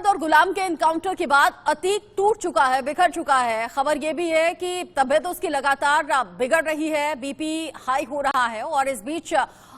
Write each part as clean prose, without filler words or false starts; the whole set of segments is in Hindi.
और गुलाम के एनकाउंटर के बाद अतीक टूट चुका है, बिखर चुका है। खबर यह भी है कि तबीयत उसकी लगातार बिगड़ रही है, बीपी हाई हो रहा है और इस बीच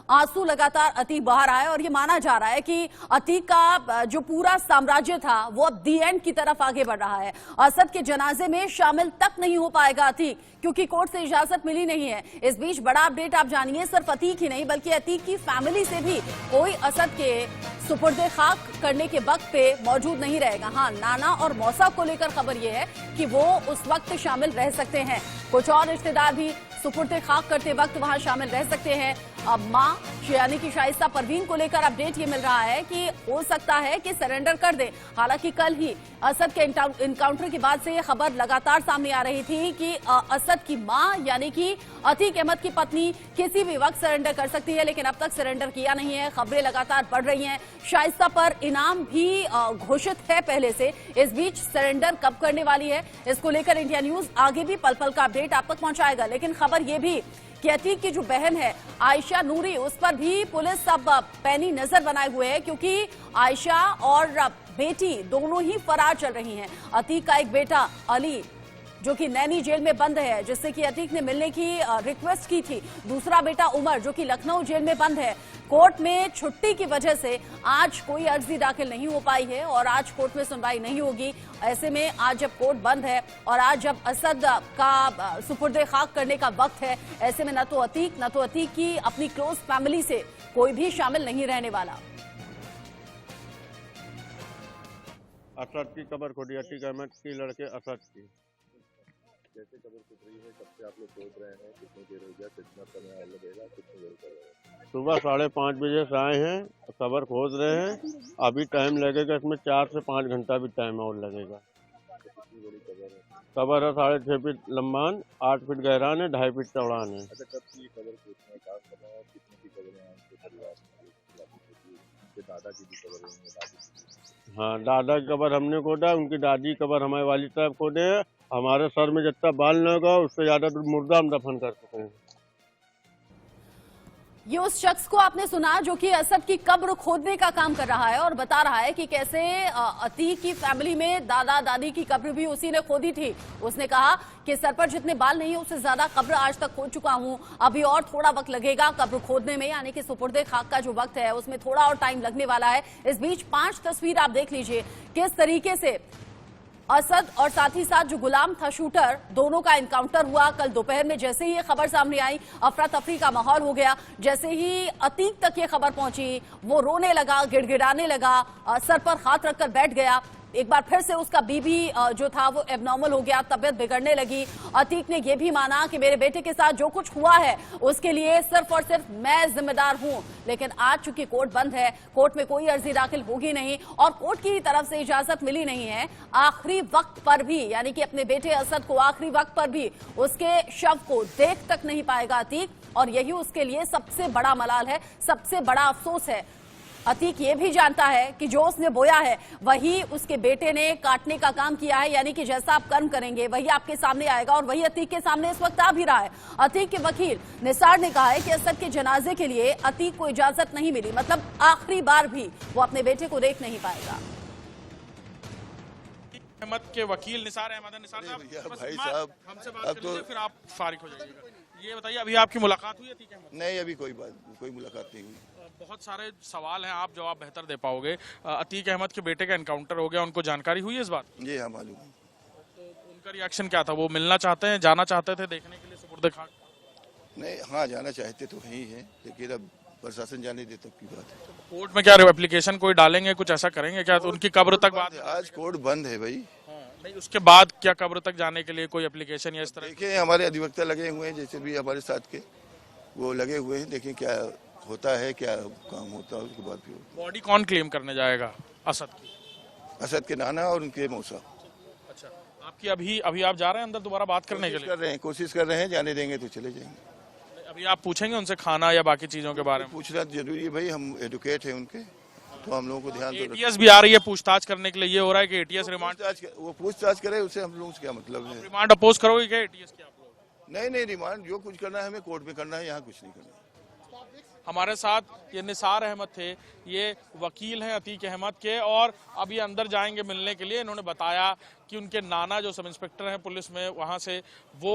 आंसू लगातार अतीक बहा रहा है और ये माना जा रहा है कि अतीक का जो पूरा साम्राज्य था वो अब दी एंड की तरफ आगे बढ़ रहा है। असद के जनाजे में शामिल तक नहीं हो पाएगा अतीक, क्योंकि कोर्ट से इजाजत मिली नहीं है। इस बीच बड़ा अपडेट आप जानिए, सिर्फ अतीक ही नहीं बल्कि अतीक की फैमिली से भी कोई असद के सुपुर्दे खाक करने के वक्त पे मौजूद नहीं रहेगा। हाँ, नाना और मौसा को लेकर खबर यह है कि वो उस वक्त शामिल रह सकते हैं, कुछ और रिश्तेदार भी सुपुर्दे खाक करते वक्त वहां शामिल रह सकते हैं। अब मां यानी कि शाइस्ता परवीन को लेकर अपडेट ये मिल रहा है कि हो सकता है कि सरेंडर कर दे। हालांकि कल ही असद के इनकाउंटर के बाद से ये खबर लगातार सामने आ रही थी कि असद की मां यानी कि अतीक अहमद की पत्नी किसी भी वक्त सरेंडर कर सकती है, लेकिन अब तक सरेंडर किया नहीं है। खबरें लगातार बढ़ रही हैं, शाइस्ता पर इनाम भी घोषित है पहले से। इस बीच सरेंडर कब करने वाली है, इसको लेकर इंडिया न्यूज आगे भी पल पल का अपडेट आप तक पहुंचाएगा। लेकिन खबर यह भी कि अतीक की जो बहन है आयशा नूरी, उस पर भी पुलिस अब पैनी नजर बनाए हुए है, क्योंकि आयशा और बेटी दोनों ही फरार चल रही हैं। अतीक का एक बेटा अली जो कि नैनी जेल में बंद है, जिससे कि अतीक ने मिलने की रिक्वेस्ट की थी। दूसरा बेटा उमर जो कि लखनऊ जेल में बंद है। कोर्ट में छुट्टी की वजह से आज कोई अर्जी दाखिल नहीं हो पाई है और आज कोर्ट में सुनवाई नहीं होगी। ऐसे में आज जब कोर्ट बंद है और आज जब असद का सुपुर्दे खाक करने का वक्त है, ऐसे में न तो अतीक की अपनी क्लोज फैमिली से कोई भी शामिल नहीं रहने वाला। असद की कब्र खुदी, अतीक अहमद की लड़के असद की। कैसे कब्र खुद रही है, कब से आप लोग खोद रहे हैं, कितनी देर हो गया, कितना समय लगेगा, कितनी देर कर रहे हैं? सुबह 5:30 बजे से आए हैं, कब्र खोद रहे हैं। अभी टाइम लगेगा, इसमें 4 से 5 घंटा भी टाइम और लगेगा। कितनी बड़ी कब्र है? कब्र है 6.5 फीट लंबान, 8 फीट गहरान है, 2.5 फीट चौड़ान है। अच्छा, कब की कब्र खोदने का काम कर रहे हैं, कितने की कब्र है उनके परिवार में? उनके दादा की भी कब्र है, दादी की? हाँ, दादा की कब्र हमने खोदा, उनकी दादी की कब्र हमारे वालिद साहब खोदे हैं। हमारे सर में जितना बाल न होगा उससे ज्यादा मुर्दा हम दफन कर सकते हैं। ये उस शख्स को आपने सुना जो कि असद की कब्र खोदने का काम कर रहा है और बता रहा है कि कैसे अतीक की फैमिली में दादा दादी की कब्र भी उसी ने खोदी थी। उसने कहा कि सर पर जितने बाल नहीं है उससे ज्यादा कब्र आज तक खोद चुका हूं, अभी और थोड़ा वक्त लगेगा कब्र खोदने में, यानी कि सुपुर्दे खाक का जो वक्त है उसमें थोड़ा और टाइम लगने वाला है। इस बीच 5 तस्वीर आप देख लीजिए किस तरीके से असद और साथ ही साथ जो गुलाम था शूटर, दोनों का एनकाउंटर हुआ। कल दोपहर में जैसे ही ये खबर सामने आई, अफरा तफरी का माहौल हो गया। जैसे ही अतीक तक ये खबर पहुंची, वो रोने लगा, गिड़गिड़ाने लगा, सर पर हाथ रखकर बैठ गया। एक बार फिर से उसका बीबी जो था वो एबनॉर्मल हो गया, तबियत बिगड़ने लगी। अतीक ने यह भी माना कि मेरे बेटे के साथ जो कुछ हुआ है उसके लिए सिर्फ और सिर्फ मैं जिम्मेदार हूं। लेकिन आज चूंकि कोर्ट बंद है, कोर्ट में कोई अर्जी दाखिल होगी नहीं और कोर्ट की तरफ से इजाजत मिली नहीं है, आखिरी वक्त पर भी यानी कि अपने बेटे असद को आखिरी वक्त पर भी उसके शव को देख तक नहीं पाएगा अतीक, और यही उसके लिए सबसे बड़ा मलाल है, सबसे बड़ा अफसोस है। अतीक ये भी जानता है कि जो उसने बोया है वही उसके बेटे ने काटने का काम किया है, यानी कि जैसा आप कर्म करेंगे वही आपके सामने आएगा, और वही अतीक के सामने इस वक्त आ भी रहा है। अतीक के वकील निसार ने कहा है कि असद के जनाजे के लिए अतीक को इजाजत नहीं मिली, मतलब आखिरी बार भी वो अपने बेटे को देख नहीं पाएगा। अहमद के वकील निसार अहमद, निसार साहब भाई साहब हमसे बात कर लीजिए, फिर आप फारिग हो जाइएगा। ये बताइए, अभी आपकी मुलाकात हुई अतीक अहमद? नहीं, अभी कोई मुलाकात नहीं हुई। बहुत सारे सवाल हैं, आप जवाब बेहतर दे पाओगे। अतीक अहमद के बेटे का एनकाउंटर हो गया, उनको जानकारी हुई है इस बात? जी हाँ, मालूम है। तो उनका रिएक्शन क्या था? वो मिलना चाहते हैं, जाना चाहते थे देखने के लिए सुपुर्दे खाक? नहीं, हाँ, जाना चाहते तो ही है, लेकिन अब प्रशासन जाने दे तब की बात है। कोर्ट में क्या एप्लीकेशन कोई डालेंगे, कुछ ऐसा करेंगे क्या? तो उनकी कब्र तक बात? आज कोर्ट बंद है भाई। नहीं, उसके बाद क्या कब्र तक जाने के लिए कोई एप्लीकेशन या इस तरह? देखिए, हमारे अधिवक्ता लगे हुए हैं, जैसे भी हमारे साथ के वो लगे हुए हैं, देखें क्या होता है, क्या काम होता है, उसके बाद फिर। बॉडी कौन क्लेम करने जाएगा असद की? असद के नाना और उनके मौसा। अच्छा, आपकी अभी आप जा रहे हैं अंदर दोबारा बात करने के लिए? कोशिश कर रहे हैं, जाने देंगे तो चले जाएंगे। अभी आप पूछेंगे उनसे खाना या बाकी चीजों के बारे में? पूछना जरूरी है भाई, हम एडवोकेट हैं उनके, तो हम लोगों को ध्यान दो। एटीएस भी आ रही है पूछताछ करने के लिए, ये हो रहा है कि एटीएस रिमांड? वो पूछताछ करे, उससे हम लोगों से क्या मतलब है? रिमांड अपोज करोगे क्या एटीएस के आप लोग? नहीं, रिमांड जो कुछ करना है हमें कोर्ट में करना है, यहाँ कुछ नहीं करना। हमारे साथ ये निसार अहमद थे, ये वकील हैं अतीक अहमद के, और अब ये अंदर जाएंगे मिलने के लिए। इन्होंने बताया कि उनके नाना जो सब इंस्पेक्टर हैं पुलिस में, वहाँ से वो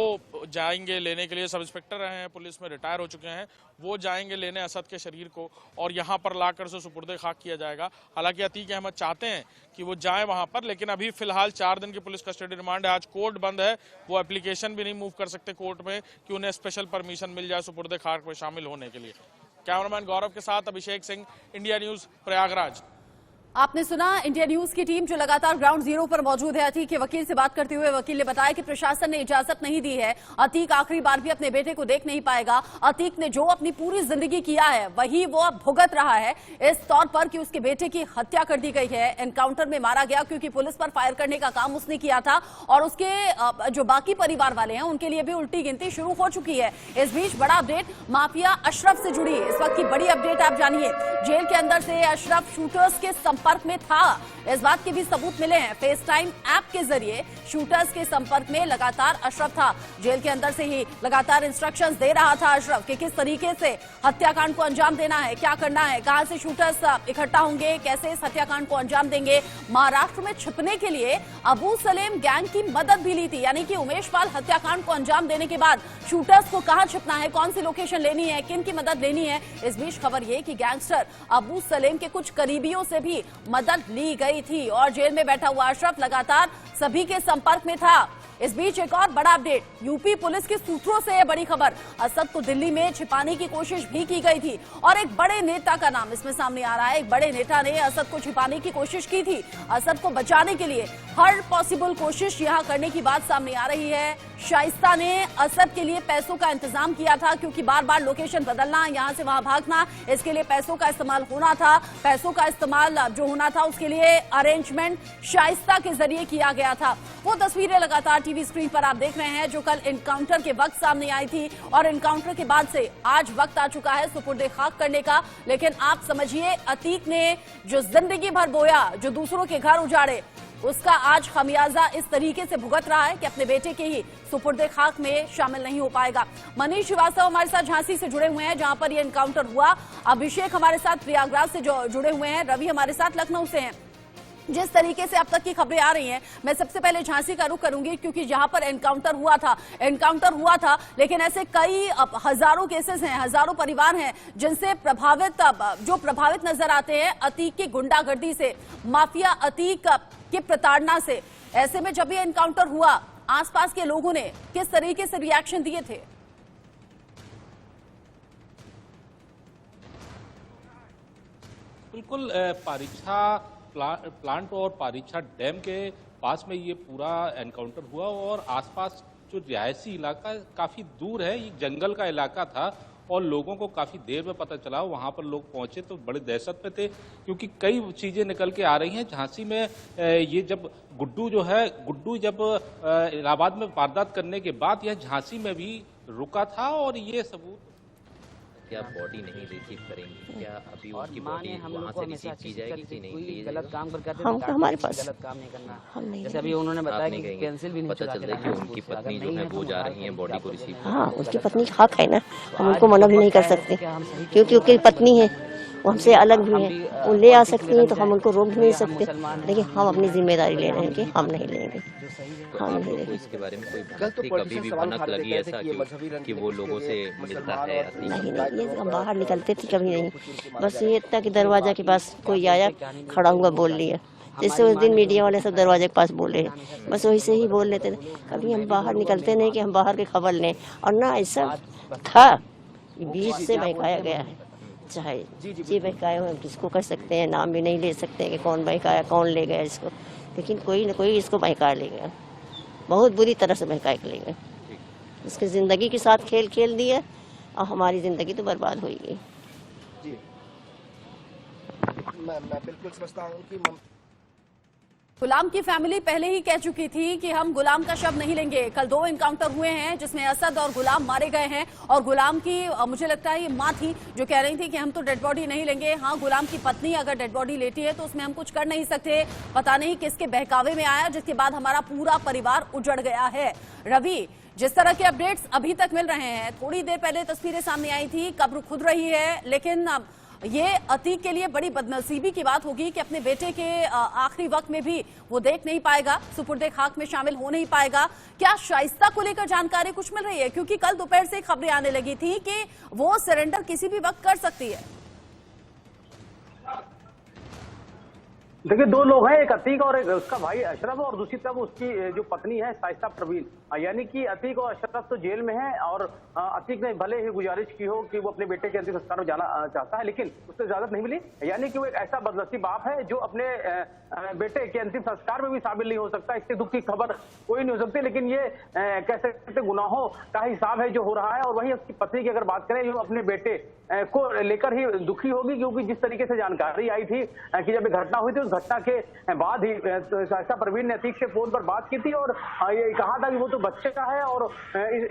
जाएंगे लेने के लिए। सब इंस्पेक्टर रहे हैं पुलिस में, रिटायर हो चुके हैं, वो जाएंगे लेने असद के शरीर को और यहाँ पर लाकर से सुपुर्द खाक किया जाएगा। हालांकि अतीक अहमद चाहते हैं कि वो जाएं वहाँ पर, लेकिन अभी फिलहाल 4 दिन की पुलिस कस्टडी रिमांड है। आज कोर्ट बंद है, वो एप्लीकेशन भी नहीं मूव कर सकते कोर्ट में कि उन्हें स्पेशल परमिशन मिल जाए सुपुर्द खाक में शामिल होने के लिए। कैमरामैन गौरव के साथ अभिषेक सिंह, इंडिया न्यूज, प्रयागराज। आपने सुना इंडिया न्यूज की टीम जो लगातार ग्राउंड जीरो पर मौजूद है। अतीक के वकील से बात करते हुए वकील ने बताया कि प्रशासन ने इजाजत नहीं दी है, अतीक आखिरी बार भी अपने बेटे को देख नहीं पाएगा। अतीक ने जो अपनी पूरी जिंदगी किया है वही वो अब भुगत रहा है, इस तौर पर कि उसके बेटे की हत्या कर दी गई है, एनकाउंटर में मारा गया क्योंकि पुलिस पर फायर करने का काम उसने किया था और उसके जो बाकी परिवार वाले हैं उनके लिए भी उल्टी गिनती शुरू हो चुकी है। इस बीच बड़ा अपडेट माफिया अशरफ से जुड़ी है। इस वक्त की बड़ी अपडेट आप जानिए। जेल के अंदर से अशरफ शूटर्स के संपर्क में था, इस बात के भी सबूत मिले हैं। फेस टाइम ऐप के जरिए शूटर्स के संपर्क में लगातार अशरफ था। जेल के अंदर से ही लगातार इंस्ट्रक्शंस दे रहा था अशरफ कि किस तरीके से हत्याकांड को अंजाम देना है, क्या करना है, कहां से शूटर्स इकट्ठा होंगे, कैसे इस हत्याकांड को अंजाम देंगे। महाराष्ट्र में छिपने के लिए अबू सलेम गैंग की मदद भी ली थी, यानी कि उमेश पाल हत्याकांड को अंजाम देने के बाद शूटर्स को कहां छिपना है, कौन सी लोकेशन लेनी है, किन की मदद लेनी है। इस बीच खबर यह कि गैंगस्टर अबू सलेम के कुछ करीबियों से भी मदद ली गई थी और जेल में बैठा हुआ अशरफ लगातार सभी के संपर्क में था। इस बीच एक और बड़ा अपडेट, यूपी पुलिस के सूत्रों से यह बड़ी खबर, असद को दिल्ली में छिपाने की कोशिश भी की गई थी और एक बड़े नेता का नाम इसमें सामने आ रहा है। एक बड़े नेता ने असद को छिपाने की कोशिश की थी, असद को बचाने के लिए हर पॉसिबल कोशिश यहां करने की बात सामने आ रही है। शाइस्ता ने असद के लिए पैसों का इंतजाम किया था क्योंकि बार बार लोकेशन बदलना, यहां से वहां भागना, इसके लिए पैसों का इस्तेमाल होना था। पैसों का इस्तेमाल जो होना था उसके लिए अरेंजमेंट शाइस्ता के जरिए किया गया था। वो तस्वीरें लगातार टीवी स्क्रीन पर आप देख रहे हैं जो कल एनकाउंटर के वक्त सामने आई थी और एनकाउंटर के बाद से आज वक्त आ चुका है सुपुर्दे खाक करने का। लेकिन आप समझिए, अतीक ने जो जिंदगी भर बोया, जो दूसरों के घर उजाड़े, उसका आज खमियाजा इस तरीके से भुगत रहा है कि अपने बेटे के ही सुपुर्दे खाक में शामिल नहीं हो पाएगा। मनीष श्रीवास्तव हमारे साथ झांसी से जुड़े हुए हैं जहां पर यह एनकाउंटर हुआ, अभिषेक हमारे साथ प्रयागराज से जुड़े हुए हैं, रवि हमारे साथ लखनऊ से हैं। जिस तरीके से अब तक की खबरें आ रही हैं, मैं सबसे पहले झांसी का रुख करूंगी क्योंकि जहां पर एनकाउंटर हुआ था, लेकिन ऐसे कई हजारों केसेस हैं, हजारों परिवार हैं जिनसे प्रभावित नजर आते हैं अतीक की गुंडागर्दी से, माफिया अतीक की प्रताड़ना से। ऐसे में जब ये एनकाउंटर हुआ, आसपास के लोगों ने किस तरीके से रिएक्शन दिए थे? बिल्कुल, परीक्षा प्लांट और पारीक्षा डैम के पास में ये पूरा एनकाउंटर हुआ और आसपास जो रिहायशी इलाका काफ़ी दूर है, ये जंगल का इलाका था और लोगों को काफ़ी देर में पता चला। वहाँ पर लोग पहुँचे तो बड़े दहशत में थे क्योंकि कई चीज़ें निकल के आ रही हैं। झांसी में ये जब गुड्डू जब इलाहाबाद में वारदात करने के बाद यह झांसी में भी रुका था और ये सबूत क्या बॉडी नहीं रिसीव करेंगी, क्या अभी उसकी बॉडी वहाँ से रिसीव की जाएगी कि नहीं? गलत काम पर कहते हैं हमारे पास गलत काम नहीं करना, हम नहीं, जैसे अभी उन्होंने बताया कि कैंसिल भी नहीं, पता चल रहा है कि उनकी पत्नी जो है वो जा रही है बॉडी को रिसीव। हाँ, उसकी पत्नी का हक है ना, हम उनको मना भी नहीं कर सकते क्योंकि उनकी पत्नी है, वो हमसे अलग भी है, वो ले आ सकती हैं तो हम उनको रोक भी नहीं सकते, लेकिन हम अपनी जिम्मेदारी ले रहे हैं कि हम नहीं लेंगे, हम नहीं लेंगे। इसके बारे में कोई कभी भी भनक लगी ऐसा कि वो लोगों से मिलता है? नहीं, ये हम बाहर निकलते थे कभी नहीं, बस ये इतना कि दरवाजा के पास कोई आया, खड़ा हुआ बोल लिया, जैसे उस दिन मीडिया वाले सब दरवाजे के पास बोले हैं, बस वही से ही बोल लेते थे। कभी हम बाहर निकलते नहीं कि हम बाहर की खबर लें, और ना ऐसा था, बीच से बहकाया गया है, चाहे जी बहकाए हो, किसको कर सकते हैं, नाम भी नहीं ले सकते कि कौन बहकाया, कौन ले गया इसको, लेकिन कोई न कोई इसको बहका ले गया, बहुत बुरी तरह से बहका के ले गए। उसकी ज़िंदगी के साथ खेल दिया और हमारी ज़िंदगी तो बर्बाद हो गई। मैं बिल्कुल समझता हूँ कि गुलाम की फैमिली पहले ही कह चुकी थी कि हम गुलाम का शव नहीं लेंगे। कल 2 एनकाउंटर हुए हैं जिसमें असद और गुलाम मारे गए हैं और गुलाम की मुझे लगता है ये मां थी जो कह रही थी कि हम तो डेड बॉडी नहीं लेंगे। हाँ, गुलाम की पत्नी अगर डेड बॉडी लेती है तो उसमें हम कुछ कर नहीं सकते। पता नहीं किसके बहकावे में आया जिसके बाद हमारा पूरा परिवार उजड़ गया है। रवि, जिस तरह के अपडेट्स अभी तक मिल रहे हैं, थोड़ी देर पहले तस्वीरें सामने आई थी, कब्र खुद रही है, लेकिन ये अतीक के लिए बड़ी बदनसीबी की बात होगी कि अपने बेटे के आखिरी वक्त में भी वो देख नहीं पाएगा, सुपुर्दे खाक में शामिल हो नहीं पाएगा। क्या शाइस्ता को लेकर जानकारी कुछ मिल रही है? क्योंकि कल दोपहर से खबरें आने लगी थी कि वो सरेंडर किसी भी वक्त कर सकती है। देखिए, दो लोग हैं, एक अतीक और एक उसका भाई अशरफ, और दूसरी तरफ उसकी जो पत्नी है शाइस्ता परवीन। यानी कि अतीक और अशरफ तो जेल में है, और अतीक ने भले ही गुजारिश की हो कि वो अपने बेटे के अंतिम संस्कार में जाना चाहता है, लेकिन उसे इजाजत नहीं मिली। यानी कि वो एक ऐसा बदनसीब बाप है जो अपने बेटे के अंतिम संस्कार में भी शामिल नहीं हो सकता। इससे दुख की खबर कोई नहीं हो सकती, लेकिन ये कह सकते गुनाहों का हिसाब है जो हो रहा है। और वही उसकी पत्नी की अगर बात करें, वो अपने बेटे को लेकर ही दुखी होगी, क्योंकि जिस तरीके से जानकारी आई थी कि जब ये घटना हुई थी, उस घटना के बाद ही शाइस्ता परवीन ने अतीक से फोन पर बात की थी और ये कहा था कि वो तो बच्चे का है और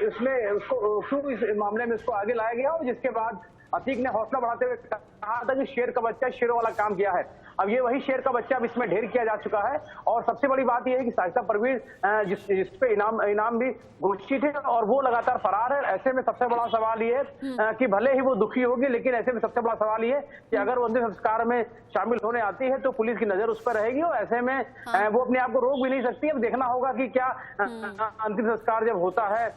इसमें उसको क्यों इस मामले में उसको आगे लाया गया। और जिसके बाद अतीक ने हौसला बढ़ाते हुए कहा था कि शेर का बच्चा शेरों वाला काम किया है। अब ये वही शेर का बच्चा अब इसमें ढेर किया जा चुका है। और सबसे बड़ी बात यह है कि शाइस्ता परवीन जिस पे इनाम भी घोषित है और वो लगातार फरार है। ऐसे में सबसे बड़ा सवाल ये है कि भले ही वो दुखी होगी, लेकिन ऐसे में सबसे बड़ा सवाल ये है कि अगर वो अंतिम संस्कार में शामिल होने आती है तो पुलिस की नजर उस पर रहेगी, और ऐसे में वो अपने आप को रोक भी नहीं सकती। अब देखना होगा कि क्या अंतिम संस्कार जब होता है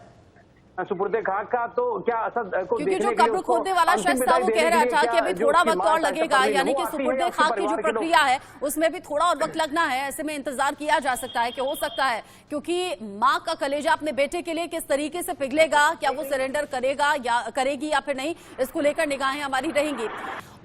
सुपुर्दे खाक का, तो क्या असद को क्योंकि जो कब्र खोदने वाला शख्स था वो कह रहा था कि अभी थोड़ा वक्त और लगेगा, यानी कि सुपुर्दे खाक की जो प्रक्रिया है उसमें भी थोड़ा और वक्त लगना है। ऐसे में इंतजार किया जा सकता है कि हो सकता है, क्योंकि माँ का कलेजा अपने बेटे के लिए किस तरीके से पिघलेगा, क्या वो सरेंडर करेगा या करेगी या फिर नहीं, इसको लेकर निगाहें हमारी रहेंगी।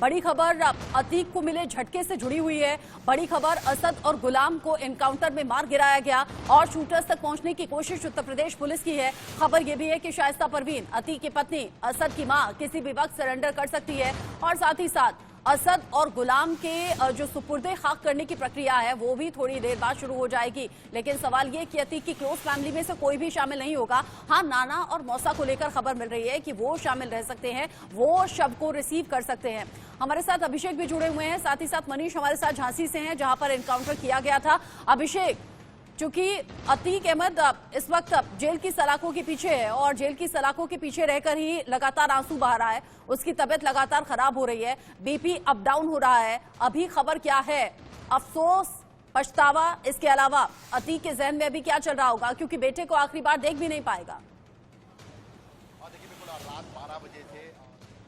बड़ी खबर अतीक को मिले झटके से जुड़ी हुई है। बड़ी खबर, असद और गुलाम को एनकाउंटर में मार गिराया गया और शूटर्स तक पहुंचने की कोशिश उत्तर प्रदेश पुलिस की है। खबर यह भी है कि शाइस्ता परवीन, अतीक की पत्नी, असद की मां, किसी भी वक्त सरेंडर कर सकती है। और साथ ही साथ असद और गुलाम के जो सुपुर्दे खाक करने की प्रक्रिया है वो भी थोड़ी देर बाद शुरू हो जाएगी। लेकिन सवाल ये कि अतीक की क्लोज फैमिली में से कोई भी शामिल नहीं होगा। हाँ, नाना और मौसा को लेकर खबर मिल रही है कि वो शामिल रह सकते हैं, वो शव को रिसीव कर सकते हैं। हमारे साथ अभिषेक भी जुड़े हुए हैं, साथ ही साथ मनीष हमारे साथ झांसी से हैं, जहां पर एनकाउंटर किया गया था। अभिषेक, चूंकि अतीक अहमद इस वक्त जेल की सलाखों के पीछे है और जेल की सलाखों के पीछे रहकर ही लगातार आंसू बहा रहा है, उसकी तबीयत लगातार खराब हो रही है, बीपी अप डाउन हो रहा है, अभी खबर क्या है? अफसोस, पछतावा, इसके अलावा अतीक के जहन में अभी क्या चल रहा होगा, क्योंकि बेटे को आखिरी बार देख भी नहीं पाएगा। रात 12 बजे से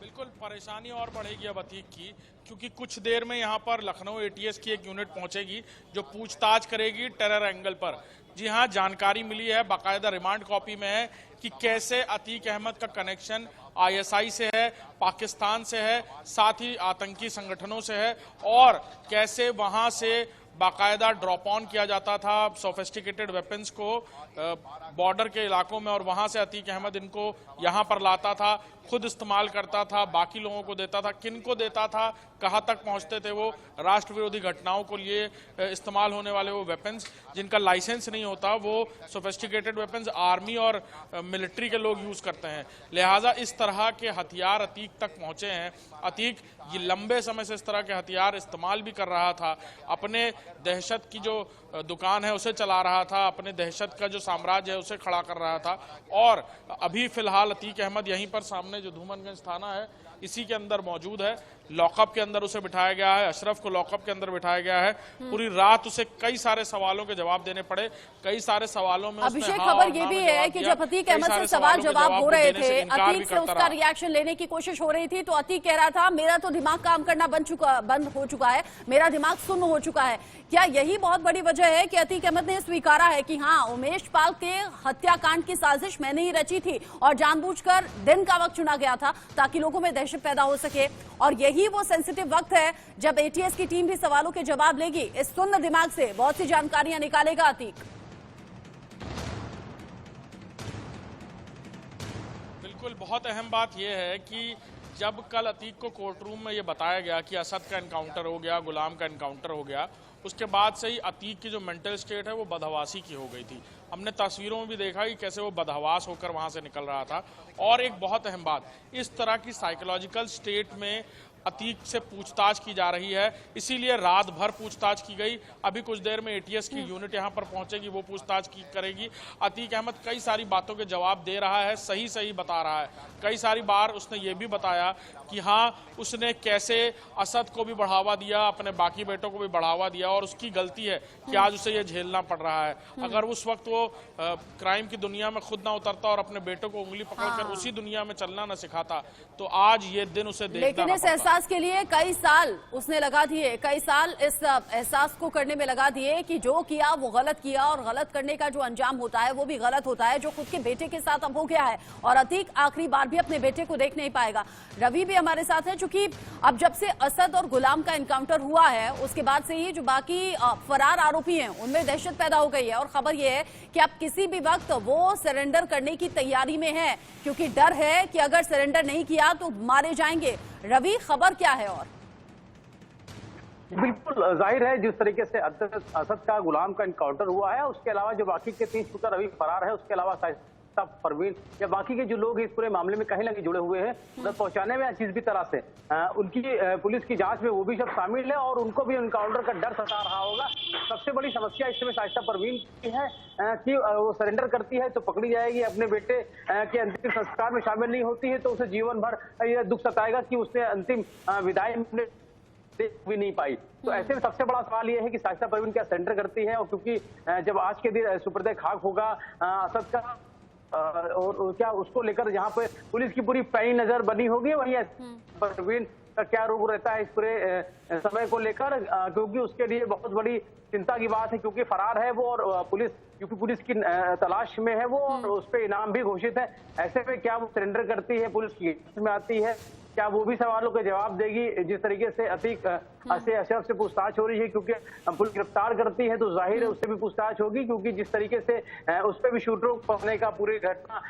बिल्कुल परेशानी और बढ़ेगी अब अतीक की, क्योंकि कुछ देर में यहाँ पर लखनऊ एटीएस की एक यूनिट पहुंचेगी जो पूछताछ करेगी टेरर एंगल पर। जी हाँ, जानकारी मिली है, बाकायदा रिमांड कॉपी में है कि कैसे अतीक अहमद का कनेक्शन आईएसआई से है, पाकिस्तान से है, साथ ही आतंकी संगठनों से है, और कैसे वहां से बाकायदा ड्रॉप ऑन किया जाता था सोफिस्टिकेटेड वेपन्स को बॉर्डर के इलाकों में, और वहां से अतीक अहमद इनको यहां पर लाता था, खुद इस्तेमाल करता था, बाकी लोगों को देता था। किन को देता था, कहां तक पहुंचते थे वो? राष्ट्र विरोधी घटनाओं को लिए इस्तेमाल होने वाले वो वेपन्स जिनका लाइसेंस नहीं होता, वो सोफिस्टिकेटेड वेपन्स आर्मी और मिलिट्री के लोग यूज करते हैं। लिहाजा इस तरह के हथियार अतीक तक पहुंचे हैं। अतीक ये लंबे समय से इस तरह के हथियार इस्तेमाल भी कर रहा था, अपने दहशत की जो दुकान है उसे चला रहा था, अपने दहशत का जो साम्राज्य है उसे खड़ा कर रहा था। और अभी फिलहाल अतीक अहमद यहीं पर सामने जो धूमनगंज थाना है इसी के अंदर मौजूद है। लॉकअप के अंदर उसे बिठाया गया है, अशरफ को लॉकअप के अंदर बिठाया गया है। पूरी रात उसे कई सारे सवालों के जवाब देने पड़े, कई सारे सवालों में अभिषेक खबर ये भी है कि जब अतीक अहमद से सवाल जवाब हो रहे थे, अतीक से उसका रिएक्शन लेने की कोशिश हो रही थी, तो अतीक कह रहा था मेरा तो दिमाग काम करना बंद हो चुका है, मेरा दिमाग सुन्न हो चुका है। क्या यही बहुत बड़ी वजह है कि अतीक अहमद ने स्वीकारा है कि हाँ, उमेश पाल के हत्याकांड की साजिश मैंने ही रची थी और जानबूझकर दिन का वक्त चुना गया था ताकि लोगों में दहशत पैदा हो सके, और यही वो सेंसिटिव वक्त है जब एटीएस की टीम भी सवालों के जवाब लेगी। इस सुन्न दिमाग से बहुत सी जानकारियां निकालेगा अतीक। बिल्कुल, बहुत अहम बात यह है कि जब कल अतीक को कोर्ट रूम में ये बताया गया कि असद का एनकाउंटर हो गया, गुलाम का एनकाउंटर हो गया, उसके बाद से ही अतीक की जो मेंटल स्टेट है वो बदहवासी की हो गई थी। हमने तस्वीरों में भी देखा कि कैसे वो बदहवास होकर वहां से निकल रहा था। और एक बहुत अहम बात, इस तरह की साइकोलॉजिकल स्टेट में अतीक से पूछताछ की जा रही है, इसीलिए रात भर पूछताछ की गई। अभी कुछ देर में एटीएस की यूनिट यहां पर पहुंचेगी, वो पूछताछ करेगी। अतीक अहमद कई सारी बातों के जवाब दे रहा है, सही सही बता रहा है। कई सारी बार उसने ये भी बताया कि हाँ, उसने कैसे असद को भी बढ़ावा दिया, अपने बाकी बेटों को भी बढ़ावा दिया, और उसकी गलती है कि आज उसे ये झेलना पड़ रहा है। अगर उस वक्त वो क्राइम की दुनिया में खुद ना उतरता और अपने बेटों को उंगली पकड़कर उसी दुनिया में चलना ना सिखाता, तो आज ये दिन उसे देखना लेकिन इस एहसास के लिए कई साल उसने लगा दिए, कई साल इस एहसास को करने में लगा दिए कि जो किया वो गलत किया, और गलत करने का जो अंजाम होता है वो भी गलत होता है, जो खुद के बेटे के साथ अब हो गया है। और अतीक आखिरी बार भी अपने बेटे को देख नहीं पाएगा। रवि भी हमारे साथ है, चूंकि अब जब से असद और गुलाम का एनकाउंटर हुआ है उसके बाद से ही जो बाकी फरार आरोपी हैं उनमें दहशत पैदा हो गई है, और खबर यह है कि अब किसी भी वक्त वो सरेंडर करने की तैयारी में है, क्योंकि डर है कि अगर सरेंडर नहीं किया तो मारे जाएंगे। रवि, खबर क्या है? और बिल्कुल जाहिर है जिस तरीके से असद का गुलाम का एनकाउंटर हुआ है, उसके अलावा जो बाकी के 3 शूटर अभी फरार है, उसके अलावा साइस्ता परवीन या बाकी के जो लोग इस पूरे मामले में कहीं ना कहीं जुड़े हुए हैं, उन्हें पहुंचाने में जिस भी तरह से उनकी पुलिस की जांच में वो भी सब शामिल है, और उनको भी एनकाउंटर का डर सता रहा होगा। सबसे बड़ी समस्या इस समय साइस्ता परवीन की है कि वो सरेंडर करती है तो पकड़ी जाएगी, अपने बेटे के अंतिम संस्कार में शामिल नहीं होती है तो उसे जीवन भर यह दुख सताएगा कि उसने अंतिम विदाई भी नहीं पाई। तो ऐसे में सबसे बड़ा सवाल यह है कि साइस्ता परवीन क्या सरेंडर करती है, और क्योंकि जब आज के दिन सुपुर्द खाक होगा असद का, और क्या उसको लेकर जहां पे पुलिस की पूरी पैनी नजर बनी होगी, वहीं परवीन का क्या रुख रहता है इस पूरे समय को लेकर, क्योंकि उसके लिए बहुत बड़ी चिंता की बात है, क्योंकि फरार है वो, और पुलिस क्योंकि पुलिस की तलाश में है वो, और उस पर इनाम भी घोषित है। ऐसे में क्या वो सरेंडर करती है, पुलिस की में आती है, क्या वो भी सवालों के जवाब देगी? जिस तरीके से अतीक से अशरफ से पूछताछ हो रही है, क्योंकि पुलिस गिरफ्तार करती है तो जाहिर है उससे भी पूछताछ होगी, क्योंकि जिस तरीके से उस पर भी शूटरों को पकड़ने का, पूरी घटना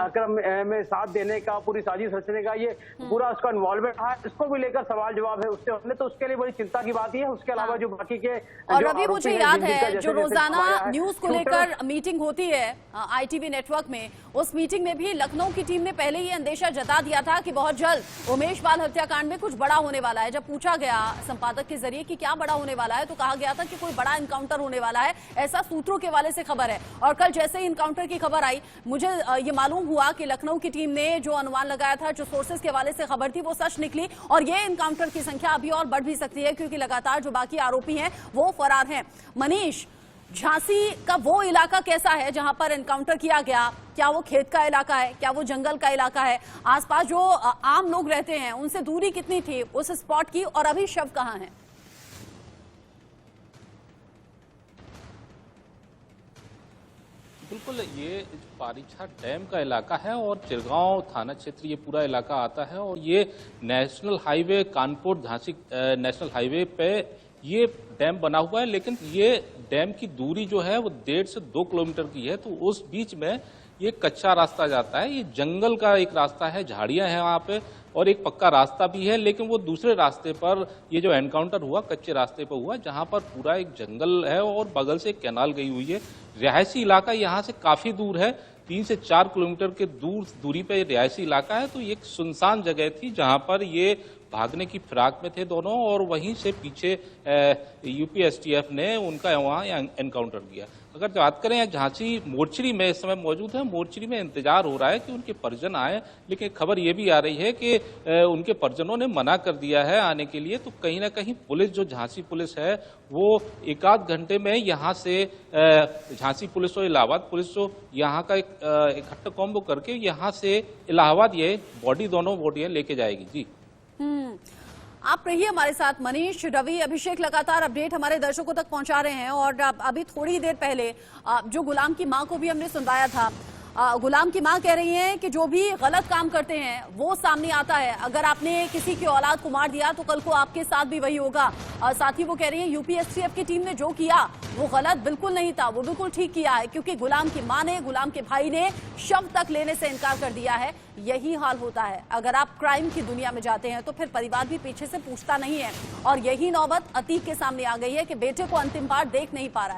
क्रम में साथ देने का, पूरी साजिश रचने का ये पूरा उसका इन्वॉल्वमेंट है, इसको भी लेकर सवाल जवाब है उससे हमने, तो उसके लिए बड़ी चिंता की बात ही है। उसके अलावा जो बाकी के, और अभी मुझे याद है जो रोजाना न्यूज को लेकर मीटिंग होती है ITV नेटवर्क में, उस मीटिंग में भी लखनऊ की टीम ने पहले ही अंदेशा जता दिया था कि बहुत जल्द उमेश बाल हत्याकांड में कुछ बड़ा होने वाला है। जब पूछा गया संपादक के जरिए कि क्या बड़ा होने वाला है, तो कहा गया था कि कोई बड़ा इनकाउंटर होने वाला है, ऐसा सूत्रों के वाले से खबर है। और कल जैसे ही इनकाउंटर की खबर आई, मुझे ये मालूम हुआ कि लखनऊ की टीम ने जो अनुमान लगाया था, जो सोर्सेज के वाले से खबर थी, वो सच निकली, और ये इनकाउंटर की संख्या अभी और बढ़ भी सकती है, क्योंकि लगातार जो बाकी आरोपी हैं वो फरार हैं। मनीष, झांसी का वो इलाका कैसा है जहां पर एनकाउंटर किया गया? क्या वो खेत का इलाका है, क्या वो जंगल का इलाका है? आसपास जो आम लोग रहते हैं उनसे दूरी कितनी थी उस स्पॉट की, और अभी शव कहां है? बिल्कुल, ये पारीछा डैम का इलाका है और चिरगांव थाना क्षेत्र ये पूरा इलाका आता है, और ये national highway Kanpur Jhansi national highway पे ये डैम बना हुआ है। लेकिन ये डैम की दूरी जो है वो 1.5 से 2 किलोमीटर की है, तो उस बीच में ये कच्चा रास्ता जाता है। ये जंगल का एक रास्ता है, झाड़ियां हैं वहाँ पे, और एक पक्का रास्ता भी है। लेकिन वो दूसरे रास्ते पर ये जो एनकाउंटर हुआ कच्चे रास्ते पर हुआ, जहाँ पर पूरा एक जंगल है और बगल से एक कैनाल गई हुई है। रिहायशी इलाका यहाँ से काफी दूर है, 3 से 4 किलोमीटर के दूरी पे रिहायशी इलाका है। तो ये एक सुनसान जगह थी जहाँ पर ये भागने की फिराक में थे दोनों, और वहीं से पीछे यूपी STF ने उनका वहाँ एनकाउंटर किया। अगर बात करें झांसी मोर्चरी में इस समय मौजूद है, मोर्चरी में इंतजार हो रहा है कि उनके परिजन आए, लेकिन खबर ये भी आ रही है कि उनके परिजनों ने मना कर दिया है आने के लिए। तो कहीं ना कहीं पुलिस, जो झांसी पुलिस है, वो 1-8 घंटे में यहाँ से झांसी पुलिस और इलाहाबाद पुलिस जो यहाँ का इकट्ठा कॉम्बो करके यहाँ से इलाहाबाद ये दोनों बॉडियां लेके जाएगी। जी आप रहिए हमारे साथ। मनीष, रवि, अभिषेक लगातार अपडेट हमारे दर्शकों तक पहुंचा रहे हैं, और अभी थोड़ी देर पहले जो गुलाम की मां को भी हमने सुनवाया था, गुलाम की मां कह रही हैं कि जो भी गलत काम करते हैं वो सामने आता है। अगर आपने किसी की औलाद को मार दिया तो कल को आपके साथ भी वही होगा। साथ ही वो कह रही हैं यूपी STF की टीम ने जो किया वो गलत बिल्कुल नहीं था, वो बिल्कुल ठीक किया है, क्योंकि गुलाम की मां ने, गुलाम के भाई ने शव तक लेने से इनकार कर दिया है। यही हाल होता है अगर आप क्राइम की दुनिया में जाते हैं, तो फिर परिवार भी पीछे से पूछता नहीं है। और यही नौबत अतीक के सामने आ गई है कि बेटे को अंतिम बार देख नहीं पा रहा है।